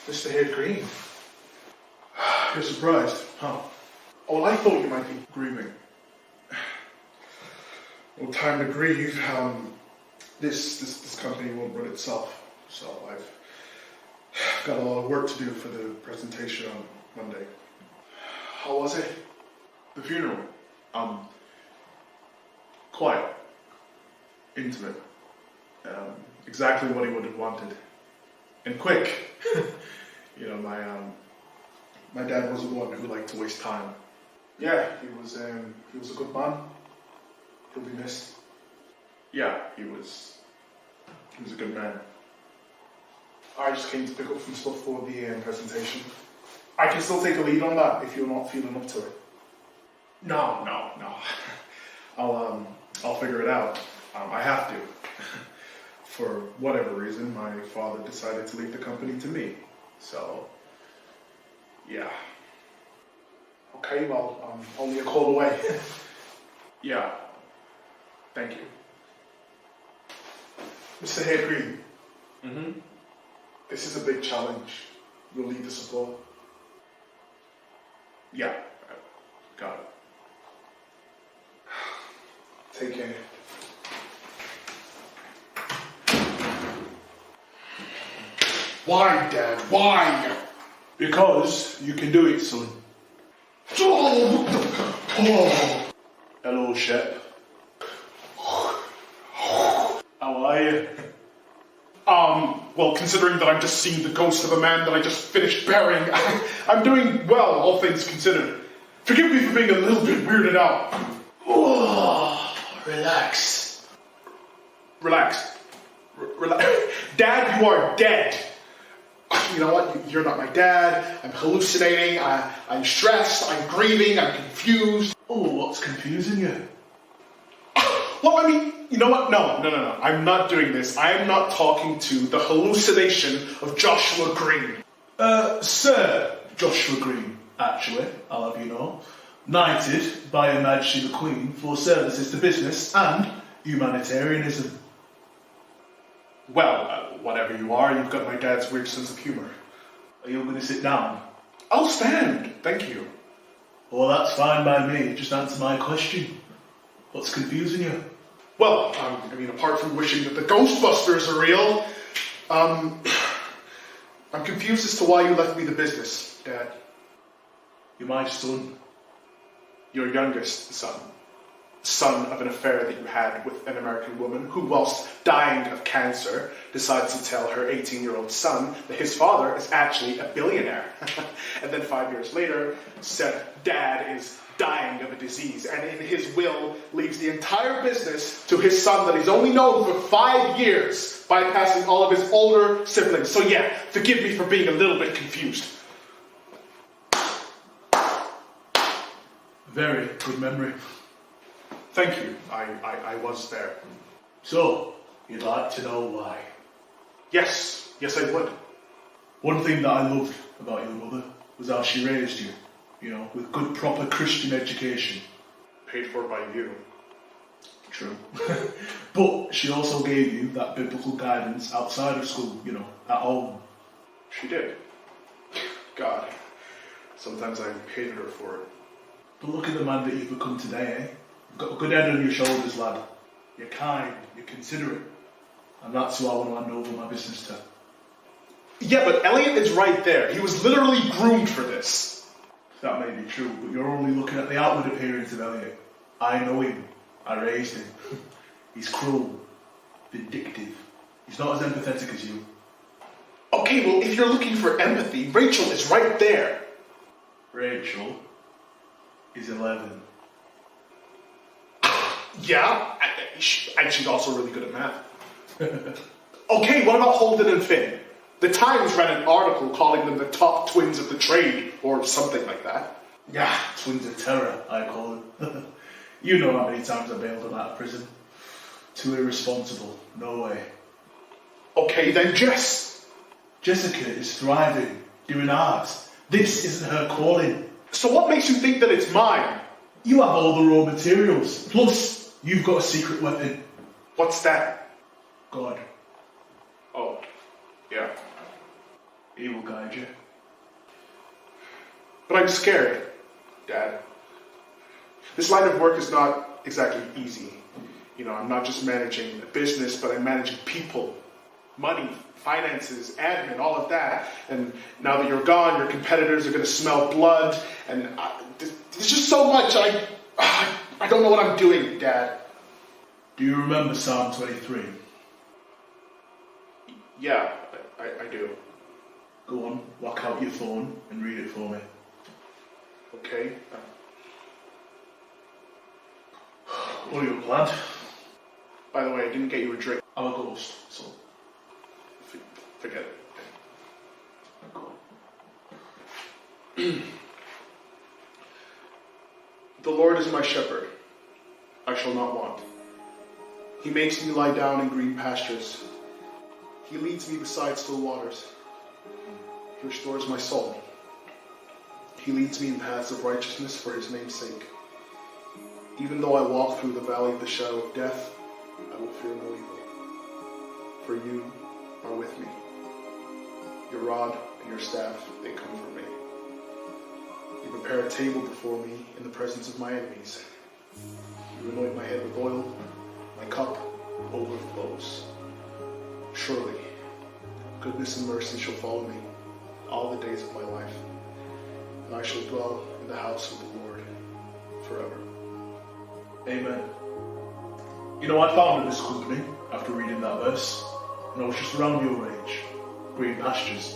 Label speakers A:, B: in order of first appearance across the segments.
A: Mr. Head Green.
B: You're surprised, huh?
A: Oh, I thought you might be.
B: Grieving. Well, time to grieve. This company won't run itself, so I've got a lot of work to do for the presentation on Monday.
A: How was it?
B: The funeral. Quiet. Intimate. Exactly what he would have wanted. And quick. You know, my dad wasn't one who liked to waste time.
A: Yeah, he was a good man. He'll be missed.
B: Yeah, he was a good man.
A: I just came to pick up some stuff for the presentation. I can still take a lead on that if you're not feeling up to it.
B: No. I'll figure it out. I have to. For whatever reason, my father decided to leave the company to me. So, yeah.
A: Okay, well, I'm only a call away.
B: Yeah. Thank you.
A: Mr. Head Green.
B: Mm-hmm.
A: This is a big challenge. You'll need the support.
B: Yeah. Got it.
A: Take care.
B: Why, Dad? Why? Because you can do it, son.
A: Oh.
B: Hello, Shep. How are you?
A: Well, considering that I've just seen the ghost of a man that I just finished burying, I'm doing well, all things considered. Forgive me for being a little bit weirded out.
B: Oh, relax.
A: Relax. Relax. Dad, you are dead. You know what? You're not my dad. I'm hallucinating. I'm stressed. I'm grieving. I'm confused.
B: Oh, what's confusing you?
A: Well, I mean, you know what? No. I'm not doing this. I am not talking to the hallucination of Joshua Green.
B: Sir Joshua Green, actually, I'll have you know, knighted by Her Majesty the Queen for services to business and humanitarianism.
A: Well, whatever you are, you've got my dad's weird sense of humor.
B: Are you going to sit down?
A: I'll stand. Thank you.
B: Well, that's fine by me. Just answer my question. What's confusing you?
A: Well, I mean, apart from wishing that the Ghostbusters are real, I'm confused as to why you left me the business, Dad.
B: You're my son.
A: Your youngest son. Son of an affair that you had with an American woman who, whilst dying of cancer, decides to tell her 18-year-old son that his father is actually a billionaire. And then 5 years later, said dad is dying of a disease, and in his will leaves the entire business to his son that he's only known for 5 years, bypassing all of his older siblings. So yeah, forgive me for being a little bit confused.
B: Very good memory.
A: Thank you. I was there.
B: So, you'd like to know why?
A: Yes, I would.
B: One thing that I loved about your mother was how she raised you, you know, with good proper Christian education.
A: Paid for by you.
B: True. But she also gave you that biblical guidance outside of school, you know, at home.
A: She did. God, sometimes I hated her for it.
B: But look at the man that you've become today, eh? You've got a good head on your shoulders, lad. You're kind, you're considerate. And that's who I want to hand over my business to.
A: Yeah, but Elliot is right there. He was literally groomed for this.
B: That may be true, but you're only looking at the outward appearance of Elliot. I know him. I raised him. He's cruel, vindictive. He's not as empathetic as you.
A: Okay, well, if you're looking for empathy, Rachel is right there.
B: Rachel is 11.
A: Yeah, and she's also really good at math. Okay, what about Holden and Finn? The Times ran an article calling them the top twins of the trade, or something like that.
B: Yeah, twins of terror, I call them. You know how many times I bailed them out of prison. Too irresponsible, no way.
A: Okay, then Jess.
B: Jessica is thriving, doing art. This isn't her calling.
A: So what makes you think that it's mine?
B: You have all the raw materials, plus you've got a secret weapon.
A: What's that?
B: God.
A: Oh, yeah.
B: He will guide you.
A: But I'm scared, Dad. This line of work is not exactly easy. You know, I'm not just managing a business, but I'm managing people, money, finances, admin, all of that. And now that you're gone, your competitors are going to smell blood. And there's just so much. I don't know what I'm doing, Dad.
B: Do you remember Psalm 23?
A: Yeah, I do.
B: Go on, whack out your phone and read it for me.
A: Okay.
B: What are you up, lad?
A: By the way, I didn't get you a drink.
B: I'm a ghost, so
A: Forget it.
B: go
A: The Lord is my shepherd. I shall not want. He makes me lie down in green pastures. He leads me beside still waters. He restores my soul. He leads me in paths of righteousness for his name's sake. Even though I walk through the valley of the shadow of death, I will fear no evil. For you are with me. Your rod and your staff, they comfort me. You prepare a table before me in the presence of my enemies. You anoint my head with oil, my cup overflows. Surely, goodness and mercy shall follow me all the days of my life, and I shall dwell in the house of the Lord forever.
B: Amen. You know, I founded this company after reading that verse, and I was just around your age. Green pastures.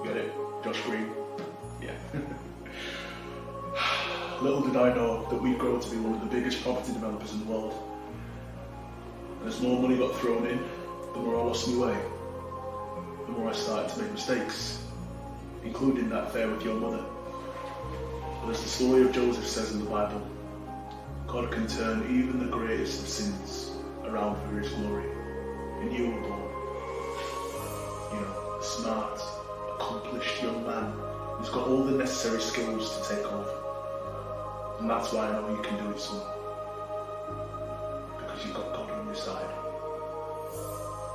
B: Get it? Josh Green? Yeah. Little did I know that we'd grow to be one of the biggest property developers in the world. And as more money got thrown in, the more I lost my way. The more I started to make mistakes, including that affair with your mother. But as the story of Joseph says in the Bible, God can turn even the greatest of sins around for his glory. And you were born, you know, a smart, accomplished young man who's got all the necessary skills to take over. And that's why I know you can do it, son. Because you've got God on your side.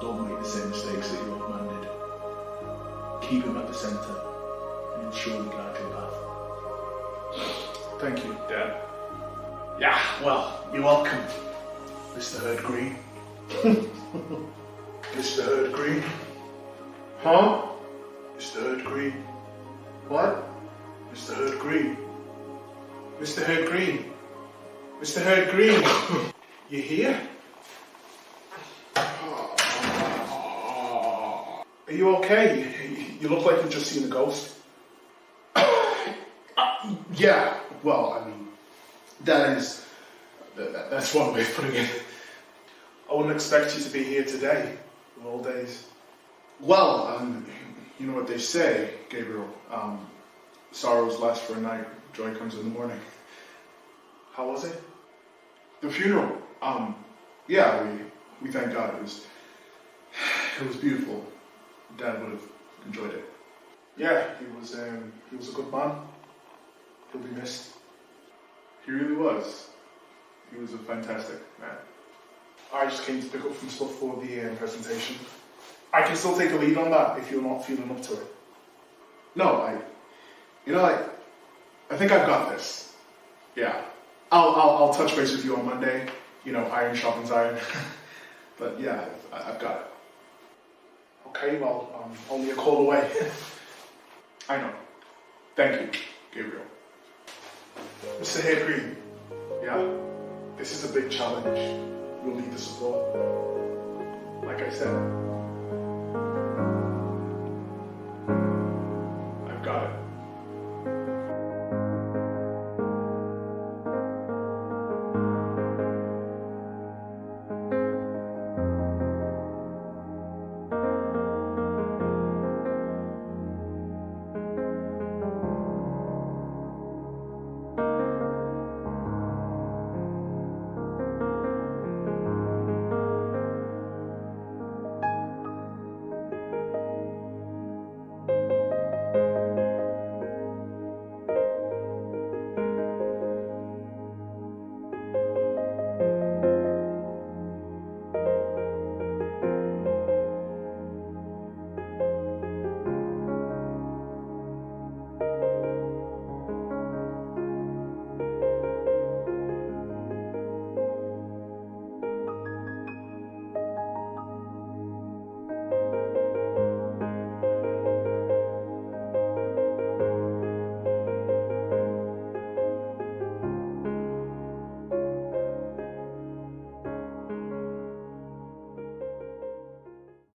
B: Don't make the same mistakes that your old man did. Keep him at the centre, and he'll surely guide your path.
A: Thank you, Dad.
B: Yeah, well, you're welcome, Mr. Herd Green. Mr. Herd Green.
A: Huh?
B: Mr. Herd Green.
A: What?
B: Mr. Herd Green.
A: Mr. Herd Green. Mr. Herd Green. You here? Are you okay? You look like you've just seen a ghost. Yeah, well, I mean, that's one way of putting it. I wouldn't expect you to be here today, of all days. Well, you know what they say, Gabriel. Sorrows last for a night, joy comes in the morning. How was it? The funeral. Yeah, we thank God. It was beautiful. Dad would have enjoyed it. Yeah, he was a good man. He'll be missed. He really was. He was a fantastic man. I just came to pick up some stuff for the presentation. I can still take a lead on that if you're not feeling up to it. No, I think I've got this. Yeah. I'll touch base with you on Monday. You know, iron sharpens iron. But yeah, I've got it. Okay, well, only a call away. I know. Thank you, Gabriel. Mr. Hare Green, yeah? This is a big challenge. You'll need the support. Like I said, I've got it.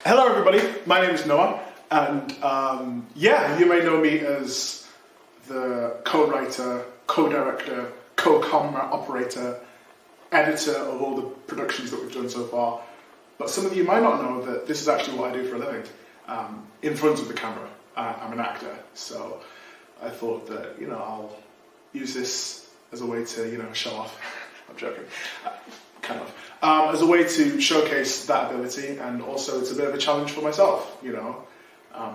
A: Hello everybody, my name is Noah, and yeah, you may know me as the co-writer, co-director, co-camera operator, editor of all the productions that we've done so far. But some of you might not know that this is actually what I do for a living, in front of the camera. I'm an actor, so I thought that, I'll use this as a way to, show off. I'm joking. Kind of. As a way to showcase that ability, and also it's a bit of a challenge for myself,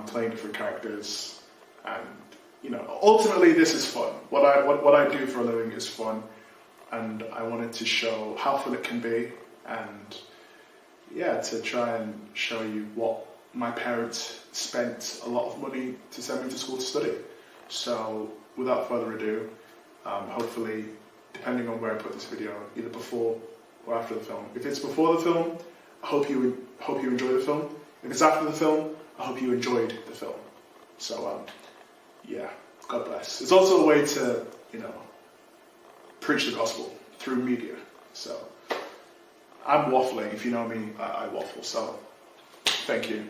A: playing different characters, and ultimately this is fun. What I do for a living is fun, and I wanted to show how fun it can be, and yeah, to try and show you what my parents spent a lot of money to send me to school to study. So without further ado, hopefully, depending on where I put this video, either before or after the film. If it's before the film, I hope you enjoy the film. If it's after the film, I hope you enjoyed the film. So yeah, God bless. It's also a way to, preach the gospel through media. So I'm waffling. If you know me, I waffle. So thank you.